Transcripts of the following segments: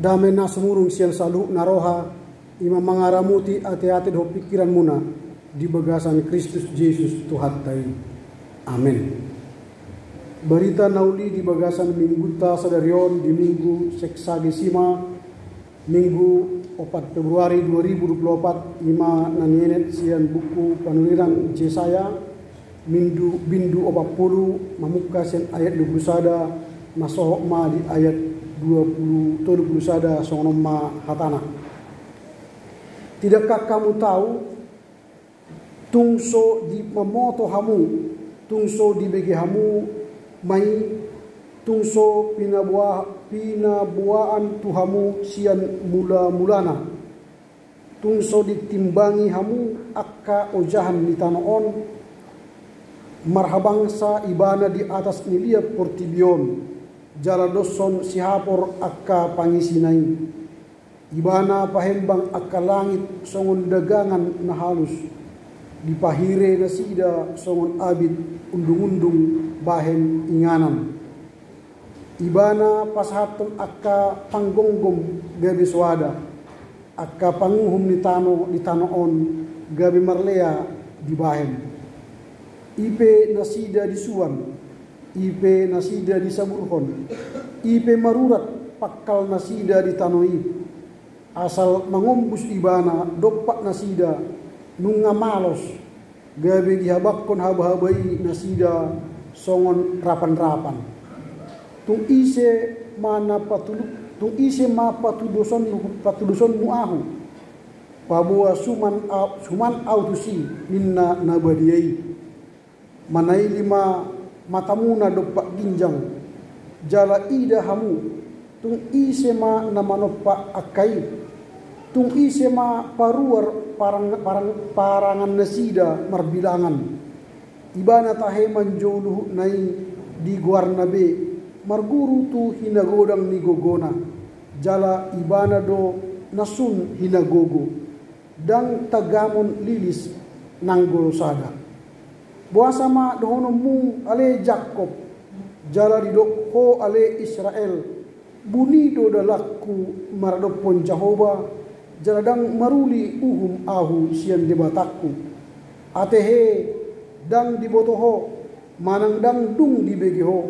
Damai na sumurung sian salu naroha ima mangaramuti ati-ati do pikiran muna di bagasan Kristus Yesus Tuhan tai. Amin. Berita nauli di bagasan minggu ta sadarion di minggu seksagesima minggu 4 Februari 2024 ima nanienet sian buku panuliran Yesaya bindu 40 mamuka sian ayat 21 masohok ma di ayat 20 sada sonoma hatana. Tidakkah kamu tahu tungso di memoto hamu, tungso di bege hamu mai, tungso pinabuaan tuhamu sian mula-mulana, tungso ditimbangi hamu akka ojahan di tanoon, marhabangsa ibana di atas nilia portibion, jala doson sihapor akka pangisinay, ibana pahembang akka langit songon dagangan na halus, dipahire na sida songon abid undung-undung bahen inganan, ibana pashaton akka panggonggom gabi swada, akka panguhum ni tanoon gabi marlea di bahen, ipe na sida di suwan, ipe nasida di saburhon, ipe marurat pakal nasida di tanoi, asal mengumbus ibana dopak nasida nunga malos, gabe dihabakkon haba-habai nasida songon rapan-rapan. Tung ise mana patuluk, tung ise ma patuduson muahu, pabuwa suman autusi minna nabadiyai, manai lima matamuna dopak ginjang, jala ida hamu, tung ise ma namanoppa akai, tung ise ma paruar parangan nasida marbilangan, ibana tahe manjoluh nai di guarnabe, marguru tu hinagodang nigogona, jala ibana do nasun hinagogo, dang tagamon lilis nanggolosada. Buasa ma dohono mu ale Jakob, jala didok ho ale Israel, bunido dalakku maradopon Jehovah, jala dang maruli uhum ahu sian debatakku, atehe dang dibotoho, manang dang dung dibegeho,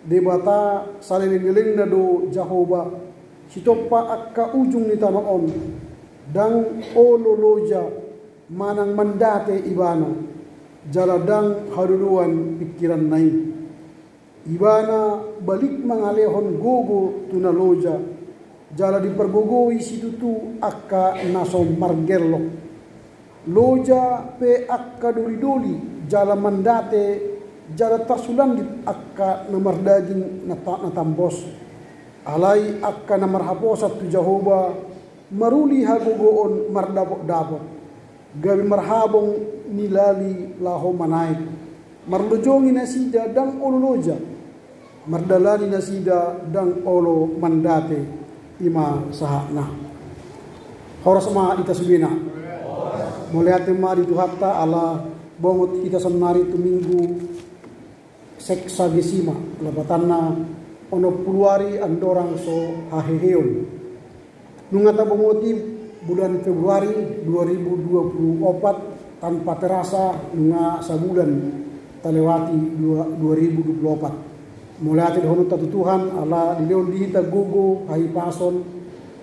debata saliniling na do Jehovah, sitopa akka ujung ni tanoon, dang ololoja, manang mandate ibana, jaladang haruluan pikiran nai, ibana balik mangalehon gogo tunaloja, jala dipergogoi situtu akka naso margelok, loja pe akka doli-doli, jala mandate, jala tasulandit akka namardaging natambos, alai akka namarhaposat tu Jehovah, maruli hagogoon mardapok-dapok, gabi marhabong nilali laho manaik, marlojongi nasida dang ololoja, mardalani nasida dang olo mandate ima sahakna. Horas ma ita subina, muliate ma di tuhatta ala bongot ita senari tu minggu seksagesima, labatanna ono puluari andorang so haheheon, nungata bongoti bulan Februari 2024 tanpa terasa nga sabulan talewati 2024. Mulai hono tatu Tuhan ala dileon dihita gogo hai pason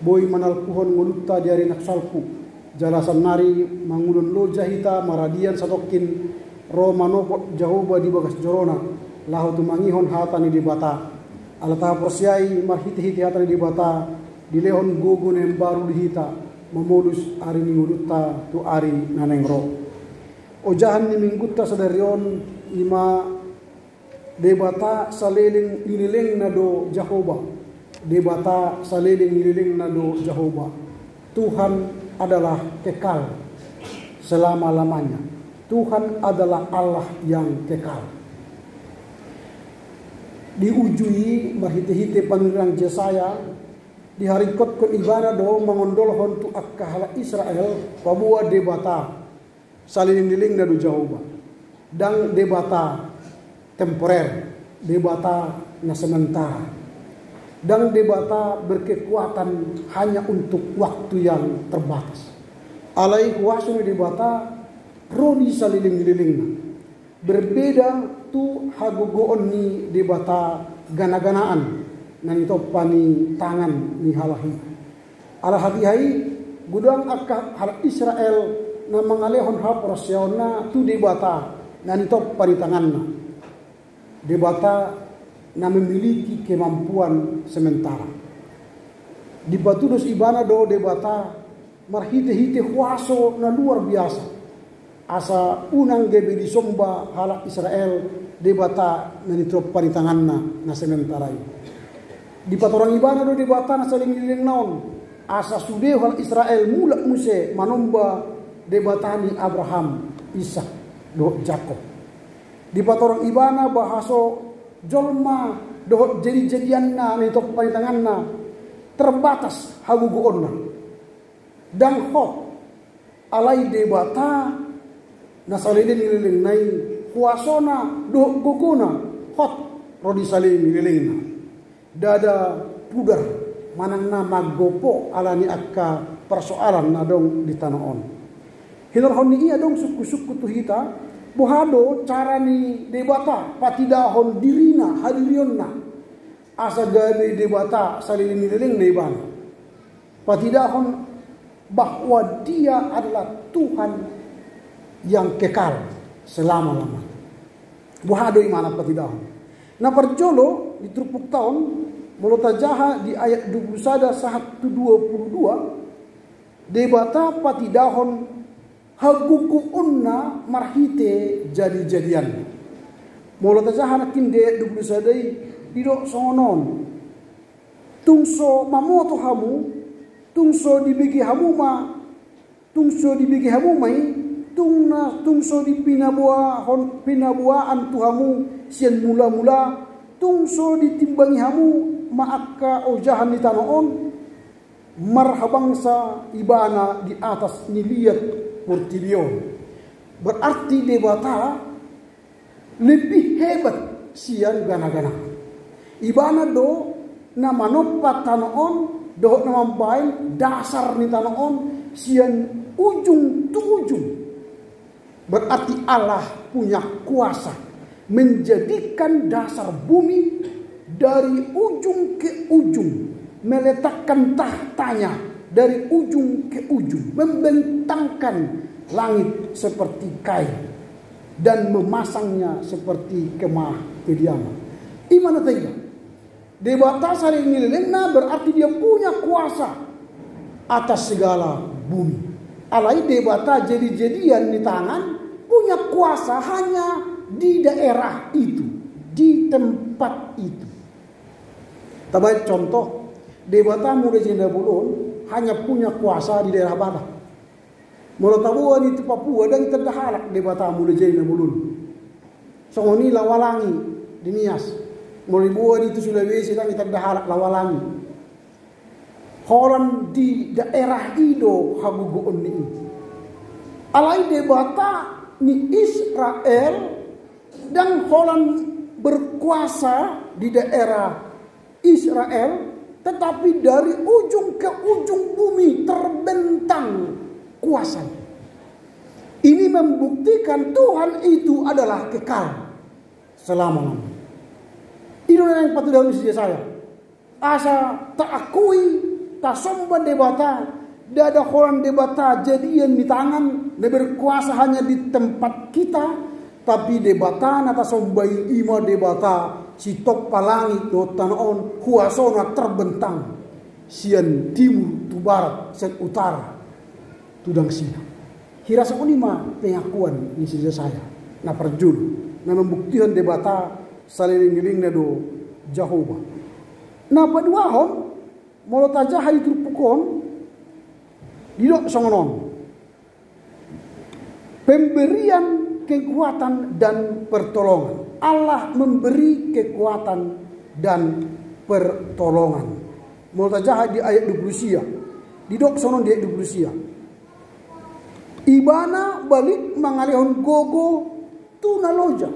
boy manalpuhon ngulutta diari naksalpu jalasan nari mangulun loja hita maradian satokin ro manopot Jehovah di bagas jorona lahu tumangihon hatani di bata ala ta persiai marhiti-hiti hatani di bata dilehon gogo nem baru dihita memodus ari ngulutta tu ari naneng ro. Ojahan ni minggutta sadarion ima debata saliling nililing na do Jehovah, debata saliling nililing na do Jehovah. Tuhan adalah kekal selama-lamanya. Tuhan adalah Allah yang kekal. Diujui mahite-hite panirang Yesaya, diharikot kon ibana do mangondolhon tu akkahala Israel pabuwa debata saliling-liling na do Jehovah. Dang debata temporer, debata na sementara. dan debata berkekuatan hanya untuk waktu yang terbatas. Alai kuasunu debata rodi saliling-lilingna. Berbeda tu hagogoon ni debata gana-ganaan nani topani tangan ni halahi. Ala hati-hai gudang akka hal Israel na mangalehon haprosyaona tu debata nani topani tanganna. Debata na memiliki kemampuan sementara. Di Batudus Ibana do debata marhite-hite huaso na luar biasa. Asa unang gebe di somba halak Israel debata na nitrop paritanganna na sementarai. Di patorang Ibana do debata na saling liling naon. Asa sude hal Israel mulak muse manomba debatani Abraham, Ishak do Jakob. Di patorang Ibana bahaso jolma dohot jadi-jadianna ni tok panitanganna terbatas haguguonna dan hot alai debata nasalilin nililing nai kuasona dohot guguna hot rodi salin nililingna dada pudar manangna maggopo alani akka persoalan nadong di tanah on hinorhoni iya dong suku-suku tuhita buhado cara ni debata patidahon dirina hadirionna asa gabe debata salilin nililing nebana patidahon bahwa dia adalah Tuhan yang kekal selama-lamanya. Buhado imana patidahon. Na perjolo di trupuk tahun molotajaha di ayat 21 122 debata patidahon haguguunna marhite jadi-jadian. Mula tajahan kinde duglu sadai didok songonon. Tungso mamoto hamu, tungso dibigi hamuma, tungso dibigi hamumai, tungso di pinabuaan tuhamu sian mula-mula, tungso ditimbangi hamu maaka ojahan di tanoon, marhabangsa ibana di atas niliat Portilion. Berarti debata lebih hebat sian gana-gana. Ibana do na manopat tanoon do na mambain dasar ni tanoon sian ujung tu ujung. Berarti Allah punya kuasa menjadikan dasar bumi dari ujung ke ujung, meletakkan tahtanya dari ujung ke ujung, membentangkan langit seperti kain dan memasangnya seperti kemah kediaman. Imana tidak? Debata saling nililena berarti dia punya kuasa atas segala bumi. Alai debata jadi-jadian di tangan punya kuasa hanya di daerah itu, di tempat itu. Tabai contoh debata muda jenda bulun hanya punya kuasa di daerah Batak. Molotabuan itu Papua dan terdahalak debata muda jenda bulun. Songoni lawalangi di Nias. Molibuan itu Sulawesi dan terdahalak lawalangi. Horan di daerah Ido haguguun ni. Alai debata ni Israel dan Holland berkuasa di daerah Israel. Tetapi dari ujung ke ujung bumi terbentang kuasanya. Ini membuktikan Tuhan itu adalah kekal selama-lamanya. Ini yang patut dalam isi saya. Asa tak akui, tak somban debata, dada orang debata jadian di tangan, dia berkuasa hanya di tempat kita, tapi debata nata sombai ima debata si tok palangi do tanaon huasona terbentang sian timur tu barat sian utara tudang sina hirasa unima pengakuan ni sisa saya na perjul na membuktikan debata saliling-ling na do Jehovah na paduahon molo tajah hari trupukon didok songonon pemberian kekuatan dan pertolongan. Allah memberi kekuatan dan pertolongan. Multajah di ayat 20. Didok sonon di ayat 20. Ibana balik mangalihon gogo tu naloja.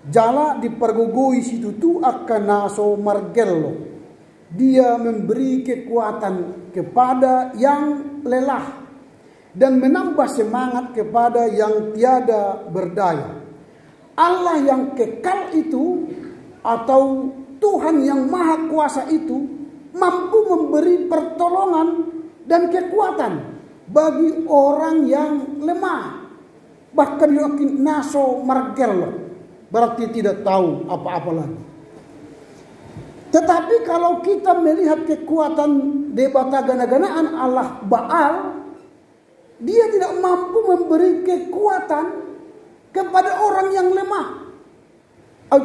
Jala dipergogoi situ tu akan naso margello. Dia memberi kekuatan kepada yang lelah dan menambah semangat kepada yang tiada berdaya. Allah yang kekal itu atau Tuhan yang maha kuasa itu mampu memberi pertolongan dan kekuatan bagi orang yang lemah. Bahkan yakin naso margelo, berarti tidak tahu apa-apa lagi. Tetapi kalau kita melihat kekuatan debata gana-ganaan Allah Baal, dia tidak mampu memberi kekuatan kepada orang yang lemah.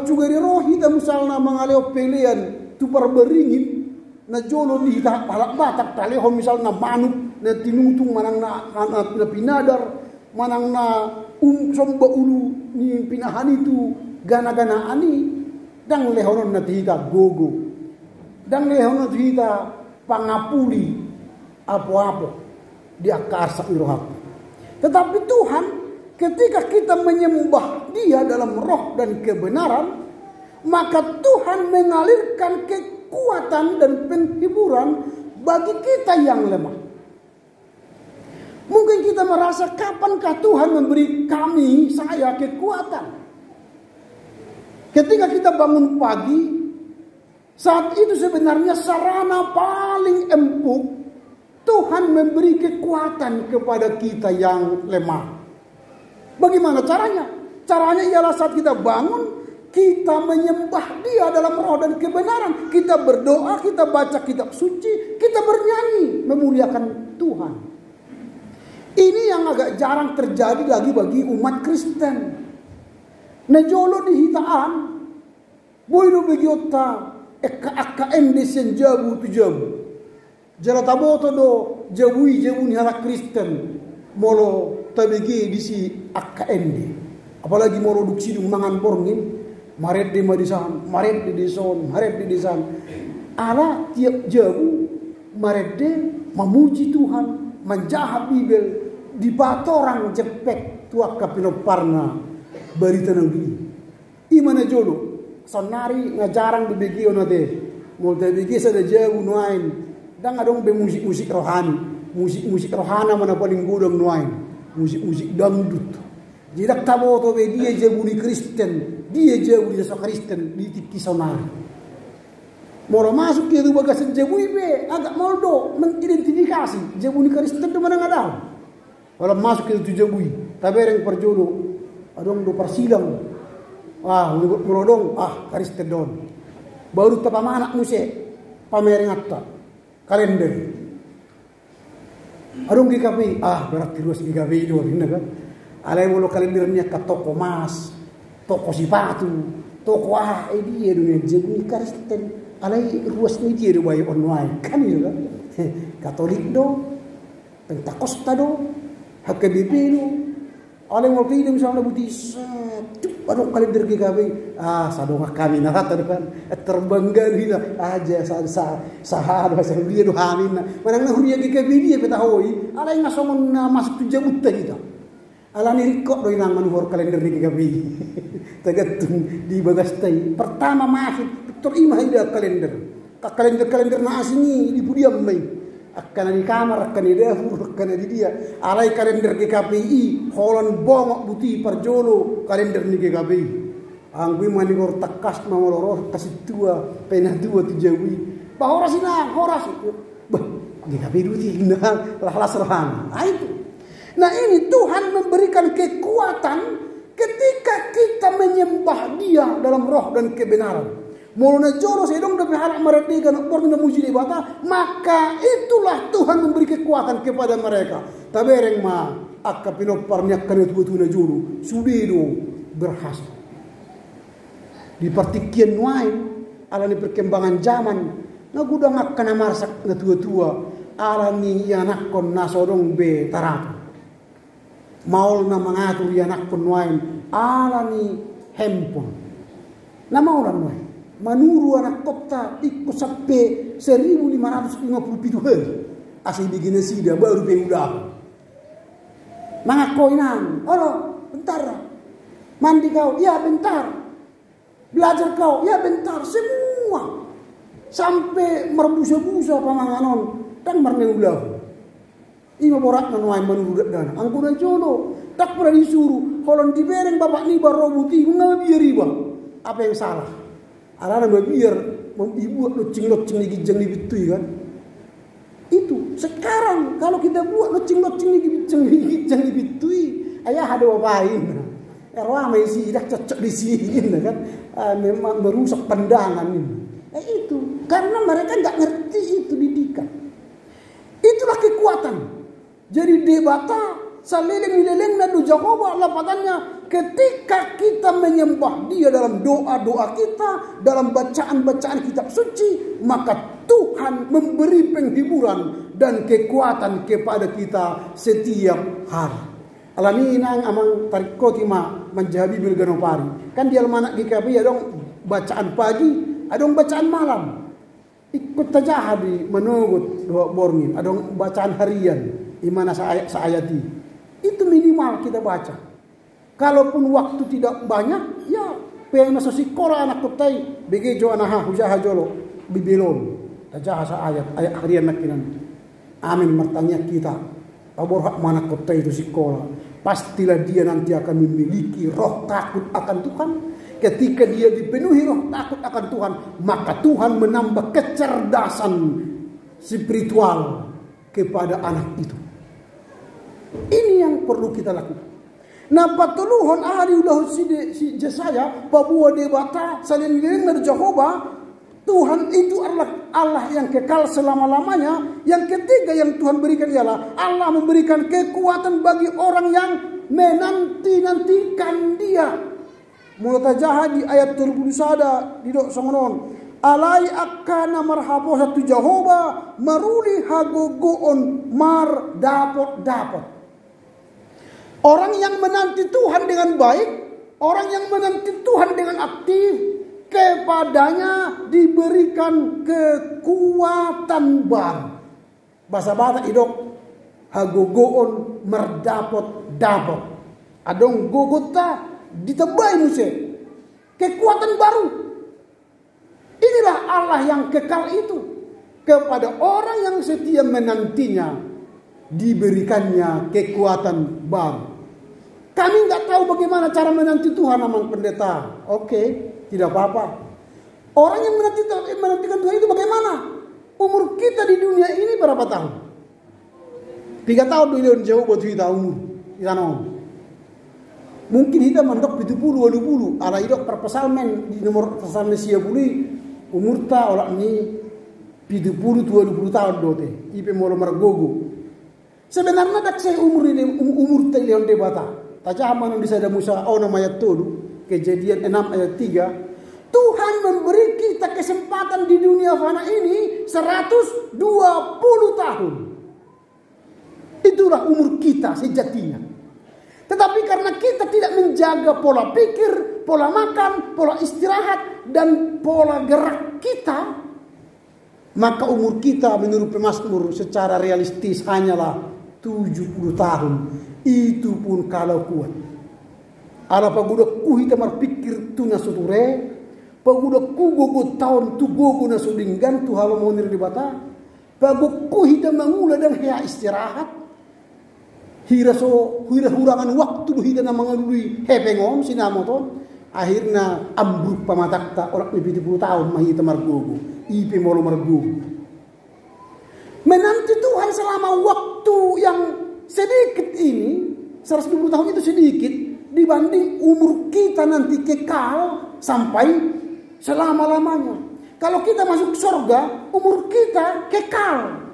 Juga rohi dan misalnya mengaleo pelian tu perberingin na jolo di halak batak taleho misalnya manuk na tinutung manang na pinadar manang na somba ulu ni pinahan itu gana-gana ani dang lehonon na tihita gogo dang lehonon tihita pangapuli apo-apo di akar sa irohak. Tetapi Tuhan ketika kita menyembah Dia dalam roh dan kebenaran, maka Tuhan mengalirkan kekuatan dan penghiburan bagi kita yang lemah. Mungkin kita merasa, kapankah Tuhan memberi kami, saya, kekuatan? Ketika kita bangun pagi, saat itu sebenarnya sarana paling empuk Tuhan memberi kekuatan kepada kita yang lemah. Bagaimana caranya? Caranya ialah saat kita bangun, kita menyembah Dia dalam roh dan kebenaran. Kita berdoa, kita baca kitab suci, kita bernyanyi memuliakan Tuhan. Ini yang agak jarang terjadi lagi bagi umat Kristen. Nejolo di hitaan, boyno begiota eka desen jabu tu jabu. Jala taboto do jabui ni halak Kristen molo tabegi disi ende. Apalagi molo duksi dung mangan porngin, maret di madisan, maret di deson, maret di desan. Ala tiap jabu maret de memuji Tuhan, menjahap Bibel, di batorang jepek tuak kapinoparna barita nabi. Imana jolo sanari ngajarang dibegi onate. Mol tabegi sada jabu nuain. Dan adong be musik-musik rohani. Musik-musik rohana mana paling godang nuain. Musik-musik dangdut. Jidak taboto be dia jabuni Kristen. Dia jabuni desa Kristen di kisonari. Moro masuk ke itu bagasan jabuni be agak moldo mengidentifikasi jabuni Kristen itu mana ngadal. Kalau masuk ke itu jabuni, tabereng perjodo. Adong do persilang. Merodong Kristen don. Baru tapamana muse pamereng atta. Kalender. Adong GKP, berarti luas GKP itu kan. Alai mulu kalendernya ke toko mas, toko sepatu, toko dia dunia jadi Kristen. Alai luas ni dia ruai online kan itu kan. Katolik do, Pentakosta do, HKBP do. Alai mulu itu misalnya butis, adong kalender GKP, sadong kami narata kan. Terbangga dia aja sahar bahasa dia do hamin. Manang na huria GKP dia petahoi, alai ngasongon masuk tu jabut kita. Ala ni rikot do inang manuhor kalender ni GKP. Tagatung di bagastai. Pertama masuk Dr. Imah ida kalender. Kalender na asini di budiam mai. Akan di kamar, akan di dapur, akan di dia. Alai kalender GKPI, holan bongok buti perjolo kalender ni GKPI. Ang gue mani gor takas mamoloro kasih tua, penah tua tujawi. Bahoras ina, horas. Bah, GKPI duti indah lah rohana. Itu. Nah ini Tuhan memberikan kekuatan ketika kita menyembah Dia dalam roh dan kebenaran. Mulanya jolo sedong demi halak mereka nak porna muji debata, maka itulah Tuhan memberi kekuatan kepada mereka. Tabereng ma akka pinoparnya kana tuwa jolo sudido berhasil. Di partikian nuain ala ni perkembangan zaman nagudang akka na marsak na tua-tua ala ni anak kon nasodong be tarap. Maul na mengatur anak kon nuain ala ni handphone. Na maulan nuain. Manuru anak kopta ikut sampai 1557 hari. Asal bikin sida baru udah. Mga koinan, bentar. Mandi kau, ya bentar. Belajar kau, ya bentar. Semua Sampai merbusa-busa pamanganon dan marneulah. Ima borak nanuai menurut dana. Angkuran jono tak pernah disuruh. Kalau dibereng bapak ni barobuti mengambil riba. Apa yang salah? Arana biar membuat locing-locing digijang dibitui kan. Itu sekarang kalau kita buat locing-locing digijang dibitui, ayah ada apain? Ramai sih dah cocok di sini kan. Memang merusak pandangan ini. Itu karena mereka nggak ngerti itu didikan. Itulah kekuatan. Jadi debata saleleng-leleng nadu Jehovah lapatannya ketika kita menyembah Dia dalam doa-doa kita, dalam bacaan-bacaan kitab suci, maka Tuhan memberi penghiburan dan kekuatan kepada kita setiap hari. Alaninang amang tarikotima menjabi bilganopari. Kan dia manak di kapi ya dong bacaan pagi, adong bacaan malam. Ikut saja di menugut doa borngin, adong bacaan harian imana saayati. Itu minimal kita baca. Kalaupun waktu tidak banyak, ya pengen masuk sekolah anak kutai begejo anaha hujaha jolo bibilon. Saja ayat harian nakinan. Amin martanya kita. Tabor hak mana kutai itu sekolah. Pastilah dia nanti akan memiliki roh takut akan Tuhan. Ketika dia dipenuhi roh takut akan Tuhan, maka Tuhan menambah kecerdasan spiritual kepada anak itu. Ini yang perlu kita lakukan. Nah patuluhon ahli ulah si Jesaya pabuah debata salin dari Jehovah. Tuhan itu adalah Allah yang kekal selama-lamanya. Yang ketiga yang Tuhan berikan ialah Allah memberikan kekuatan bagi orang yang menanti-nantikan Dia. Mulai jahat di ayat 31 di dok songonon. Alai akana marhabo satu Jehovah maruli hagogoon mar dapat. Orang yang menanti Tuhan dengan baik, orang yang menanti Tuhan dengan aktif, kepadanya diberikan kekuatan baru. Bahasa Batak idok hagogoon dapat. Adong gogota ditebai muse. Kekuatan baru. Inilah Allah yang kekal itu. Kepada orang yang setia menantinya diberikannya kekuatan baru. Kami nggak tahu bagaimana cara menanti Tuhan amang pendeta. Oke, tidak apa-apa. Orang yang menantikan Tuhan itu bagaimana? Umur kita di dunia ini berapa tahun? 3 tahun dulu jauh buat kita umur. Kita mungkin kita mendok 70-80. Ala idok perpesalmen di nomor pesalmen sia buli umur ta olak ni 70-20 tahun dote. Ipe molo margogo. Sebenarnya dak saya umur ta leon debata. Taja manung disada Musa namanya tolu. Kejadian 6 ayat 3. Tuhan memberi kita kesempatan di dunia fana ini 120 tahun. Itulah umur kita sejatinya. Tetapi karena kita tidak menjaga pola pikir, pola makan, pola istirahat, dan pola gerak kita, maka umur kita menurut pemazmur secara realistis hanyalah 70 tahun. Itu pun kalau kuat. Ala pagudak ku hita marpikir tu nasuture, pagudak ku gogo tahun tu gogo nasudinggan tu halo monir di bata, pagudak ku hita mangula dan hea istirahat, hira hurangan waktu du hita na mangalui hepengom sinamoton, akhirnya ambruk pamatakta orang 70 tahun mahita margogo, ipe molo margogo. Menanti Tuhan selama waktu yang sedikit ini, 120 tahun itu sedikit dibanding umur kita nanti kekal sampai selama-lamanya. Kalau kita masuk surga, umur kita kekal.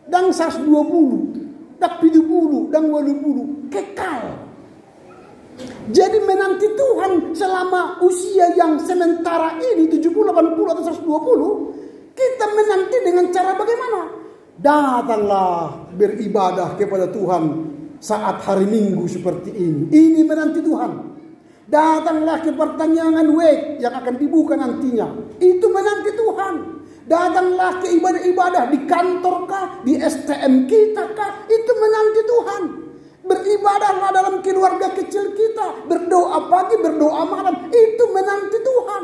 Dan 120, dan 70, dan 80 kekal. Jadi menanti Tuhan selama usia yang sementara ini 70, 80 atau 120, kita menanti dengan cara bagaimana? Datanglah beribadah kepada Tuhan saat hari Minggu seperti ini. Ini menanti Tuhan. Datanglah ke pertanyaan web yang akan dibuka nantinya. Itu menanti Tuhan. Datanglah ke ibadah-ibadah di kantor kah, di STM kita kah, itu menanti Tuhan. Beribadahlah dalam keluarga kecil kita, berdoa pagi, berdoa malam, itu menanti Tuhan.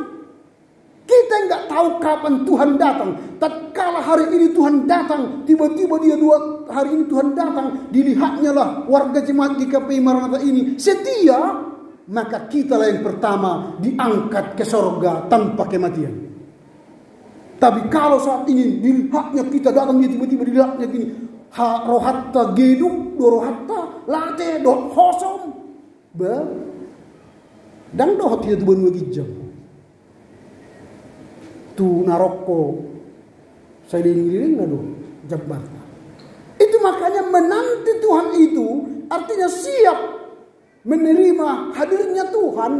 Kita nggak tahu kapan Tuhan datang. Tatkala hari ini Tuhan datang, tiba-tiba dia 2 hari ini Tuhan datang, dilihatnya lah warga jemaat GKPI Maranatha ini setia, maka kitalah yang pertama diangkat ke sorga tanpa kematian. Tapi kalau saat ini dilihatnya kita datang, dia tiba-tiba dilihatnya gini, rohatta geduk, rohatta late dot hosom, dan doh tidak tuban wajib. Tu naroko saya diiring aduh jabat. Itu makanya menanti Tuhan itu artinya siap menerima hadirnya Tuhan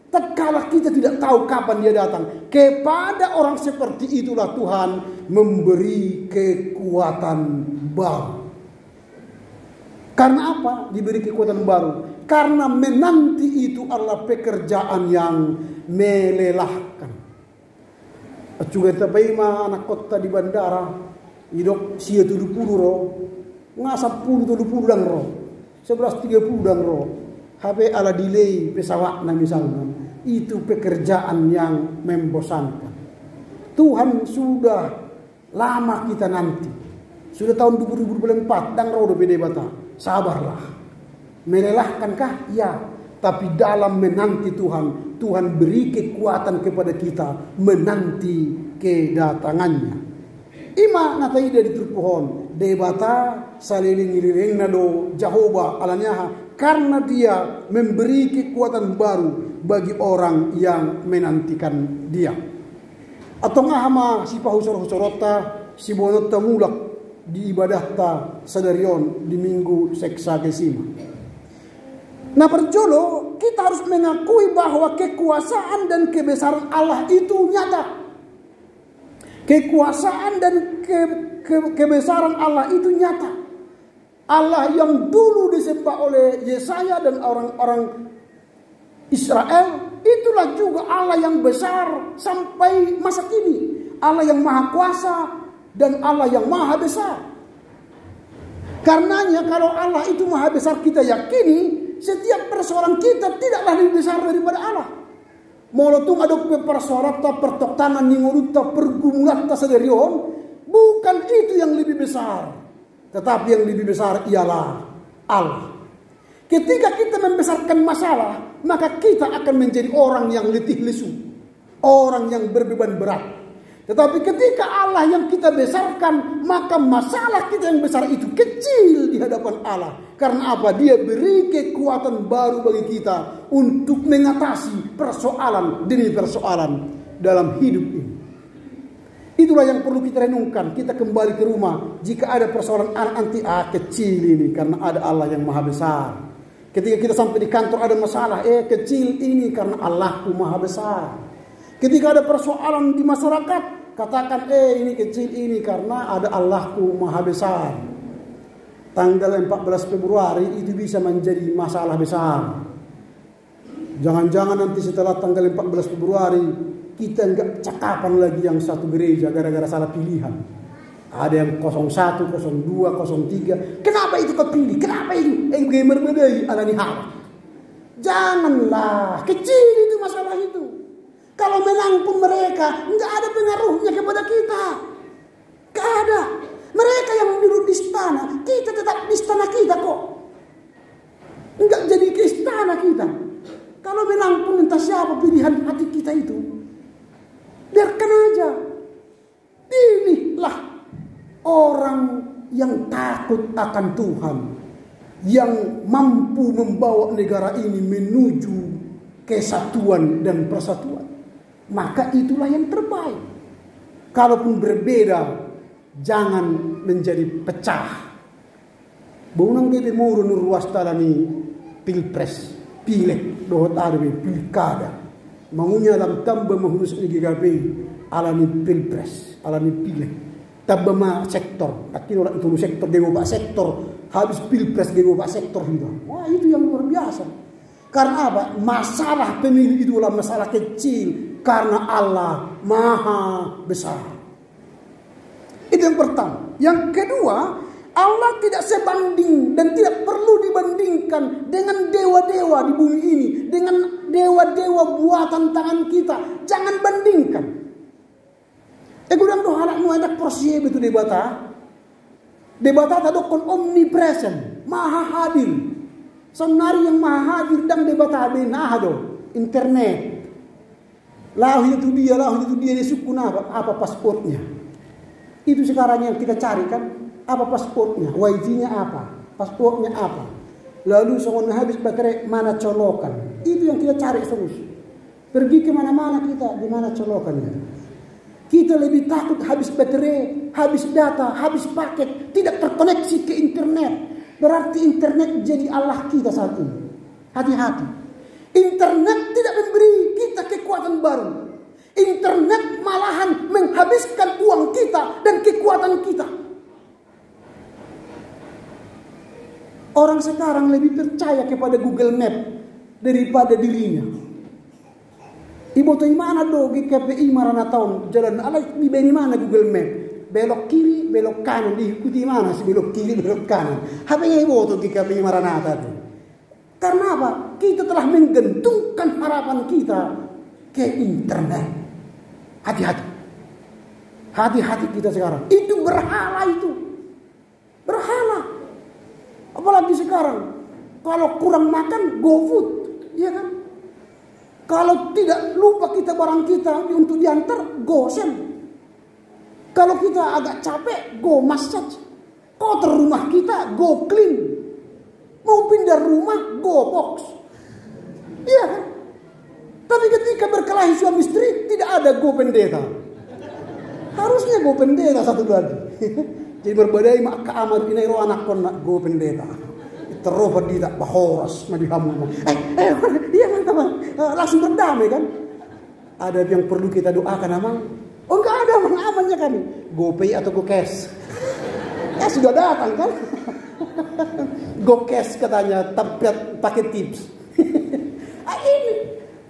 tatkala kita tidak tahu kapan dia datang. Kepada orang seperti itulah Tuhan memberi kekuatan baru. Karena apa diberi kekuatan baru? Karena menanti itu adalah pekerjaan yang melelahkan. Juga tapaima anak kota di bandara idok sia 70 ro ngasap 10 dan ro 11.30 dan ro HP ala delay pesawat misalnya, itu pekerjaan yang membosankan. Tuhan sudah lama kita nanti, sudah tahun 2024 dan ro beda bata, sabarlah. Melelahkankah? Ya. Tapi dalam menanti Tuhan, Tuhan beri kekuatan kepada kita menanti kedatangannya. Ima natai dari terpohon, debata saliling-liling nado Jehovah alanya, karena dia memberi kekuatan baru bagi orang yang menantikan dia. Atau ngahama si pahusor-husorota si bonota mulak di ibadahta sadarion di minggu seksa kesima. Nah perjolo kita harus mengakui bahwa kekuasaan dan kebesaran Allah itu nyata. Kekuasaan dan kebesaran Allah itu nyata. Allah yang dulu disembah oleh Yesaya dan orang-orang Israel, itulah juga Allah yang besar sampai masa kini. Allah yang maha kuasa dan Allah yang maha besar. Karenanya kalau Allah itu maha besar kita yakini, setiap persoalan kita tidaklah lebih besar daripada Allah. Molotung ada persoalan pertok tangan ninguruta pergumulan taserion, bukan itu yang lebih besar. Tetapi yang lebih besar ialah Allah. Ketika kita membesarkan masalah, maka kita akan menjadi orang yang letih lesu, orang yang berbeban berat. Tetapi ketika Allah yang kita besarkan, maka masalah kita yang besar itu kecil di hadapan Allah. Karena apa? Dia beri kekuatan baru bagi kita untuk mengatasi persoalan demi persoalan dalam hidup ini. Itulah yang perlu kita renungkan. Kita kembali ke rumah, jika ada persoalan anti kecil ini karena ada Allah yang maha besar. Ketika kita sampai di kantor ada masalah, kecil ini karena Allahku maha besar. Ketika ada persoalan di masyarakat, katakan ini kecil ini karena ada Allahku maha besar. Tanggal 14 Februari itu bisa menjadi masalah besar. Jangan-jangan nanti setelah tanggal 14 Februari kita enggak cakapan lagi yang satu gereja gara-gara salah pilihan. Ada yang 01, 02, 03. Kenapa itu kau pilih? Kenapa itu? Gamer bedai alani hawa. Janganlah, kecil itu masalah itu. Kalau menang pun mereka enggak ada pengaruhnya kepada kita. Enggak ada. Mereka yang duduk di istana, kita tetap di istana kita kok. Enggak jadi ke istana kita. Kalau menang pun entah siapa pilihan hati kita itu, biarkan aja. Pilihlah orang yang takut akan Tuhan, yang mampu membawa negara ini menuju kesatuan dan persatuan. Maka itulah yang terbaik. Kalaupun berbeda, jangan menjadi pecah. Bunang kita mau ruas talani pilpres, pilek, dohot arbe, pilkada. Maunya dalam tambah menghurus GKP, alani pilpres, alani pilek. Tambah ma sektor, akhirnya orang itu sektor, dia pak sektor, habis pilpres dia pak sektor gitu. Wah itu yang luar biasa. Karena apa? Masalah pemilu itu adalah masalah kecil. Karena Allah maha besar. Itu yang pertama. Yang kedua, Allah tidak sebanding dan tidak perlu dibandingkan dengan dewa-dewa di bumi ini, dengan dewa-dewa buatan tangan kita. Jangan bandingkan. Gudang do halak mo anak porsiye betu debata. Debata tado kon omnipresent, maha hadir. Sonari yang maha hadir dang debata be nah do internet. Lahu itu dia dia suku apa paspornya. Itu sekarang yang kita cari kan, apa paspornya, WiFi-nya apa, paspornya apa. Lalu soalnya habis baterai mana colokan. Itu yang kita cari terus. Pergi ke mana-mana kita, di mana colokannya. Kita lebih takut habis baterai, habis data, habis paket, tidak terkoneksi ke internet. Berarti internet jadi Allah kita saat ini. Hati-hati. Internet tidak memberi kita kekuatan baru. Internet malahan menghabiskan uang kita dan kekuatan kita. Orang sekarang lebih percaya kepada Google Map daripada dirinya. Ibu tuh mana do GKPI marana tahun jalan alai di mana Google Map, belok kiri belok kanan diikuti mana sih belok kiri belok kanan. HP-nya ibu tuh GKPI marana tadi. Karena apa? Kita telah menggantungkan harapan kita ke internet. Hati-hati. Hati-hati kita sekarang. Itu berhala itu. Berhala. Apalagi sekarang. Kalau kurang makan, GoFood. Iya kan? Kalau tidak lupa kita barang kita untuk diantar, GoSend. Kalau kita agak capek, GoMassage. Kotor rumah kita, GoClean. Mau pindah rumah, GoBox. Iya kan? Tapi ketika berkelahi suami istri, tidak ada GoPendeta. Harusnya GoPendeta satu lagi. Jadi berbadai mak keamar ini roh anak kon nak GoPendeta. Terus tidak bahoras madihamu. Iya teman-teman, langsung berdamai kan? Ada yang perlu kita doakan amang? Oh enggak ada amannya kami. GoPay atau GoCash? Sudah datang kan? GoCash katanya tempat pakai tips. Ini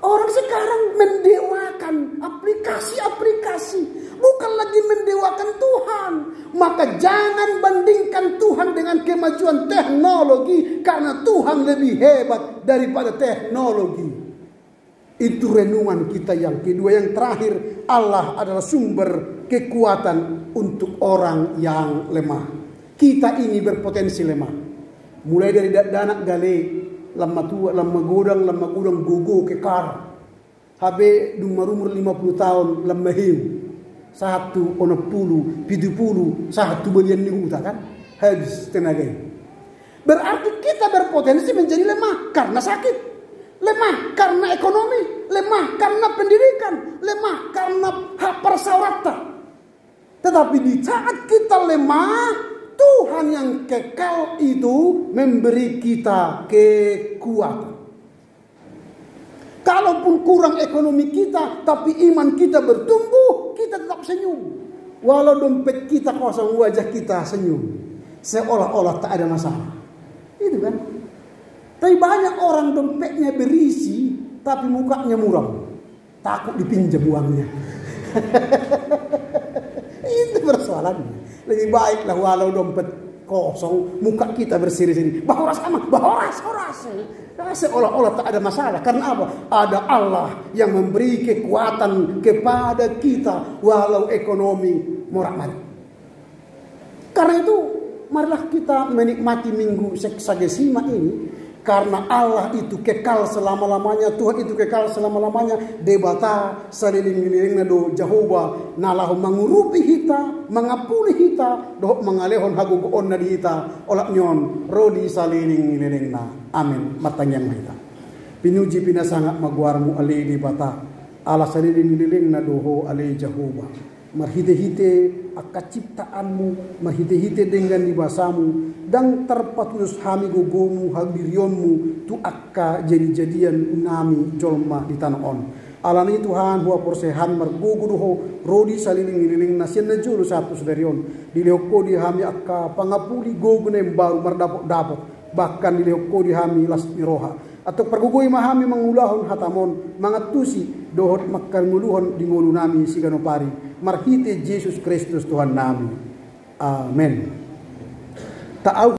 orang sekarang mendewakan aplikasi-aplikasi, bukan lagi mendewakan Tuhan. Maka jangan bandingkan Tuhan dengan kemajuan teknologi, karena Tuhan lebih hebat daripada teknologi. Itu renungan kita yang kedua. Yang terakhir, Allah adalah sumber kekuatan untuk orang yang lemah. Kita ini berpotensi lemah. Mulai dari danak gale, lama tua, lama gudang gogo kekar. Habe umur 50 tahun lama him. 160, 70, 1 bilion ni huta kan? Habis tenaga. Berarti kita berpotensi menjadi lemah karena sakit. Lemah karena ekonomi, lemah karena pendidikan, lemah karena hak persahabatan. Tetapi di saat kita lemah, Tuhan yang kekal itu memberi kita kekuatan. Kalaupun kurang ekonomi kita, tapi iman kita bertumbuh, kita tetap senyum. Walau dompet kita kosong, wajah kita senyum. Seolah-olah tak ada masalah. Itu kan. Tapi banyak orang dompetnya berisi, tapi mukanya muram. Takut dipinjam uangnya. Itu persoalannya. Lebih baiklah walau dompet kosong, muka kita berseri-seri. Bahoras aman, bahoras. Seolah-olah tak ada masalah. Karena apa? Ada Allah yang memberi kekuatan kepada kita walau ekonomi morak-marik. Karena itu marilah kita menikmati minggu Seksagesima ini. Karena Allah itu kekal selama-lamanya, Tuhan itu kekal selama-lamanya. Debata saliling-liling do Jehovah nalahu mengurupi hita, mengapuni hita, doh mengalehon hagugoon na di hita, olak nyon rodi saliling-liling na. Amin. Matanyang mahita. Pinuji pinasangak magwarmu ali debata, ala saliling-liling na doho ali Jehovah. Marhite-hite akat ciptaanmu, marhite-hite dengan dibasamu, dan terpatulus hami gogomu hadirionmu tu akka jadi-jadian nami jolma di tanah on. Alani Tuhan huwa porsehan margogodoho rodi saliling-liling nasian na julu satu sedarion. Dilehoko di hami akka pangapuli gogonem baru mardapot-dapot, bahkan dilehoko di hami las miroha. Atau pergugui mahami mangulahon hatamon mangatusi dohot makan nguluhon di ngulu nami siganopari. Marhite Yesus Kristus Tuhan nami. Amin.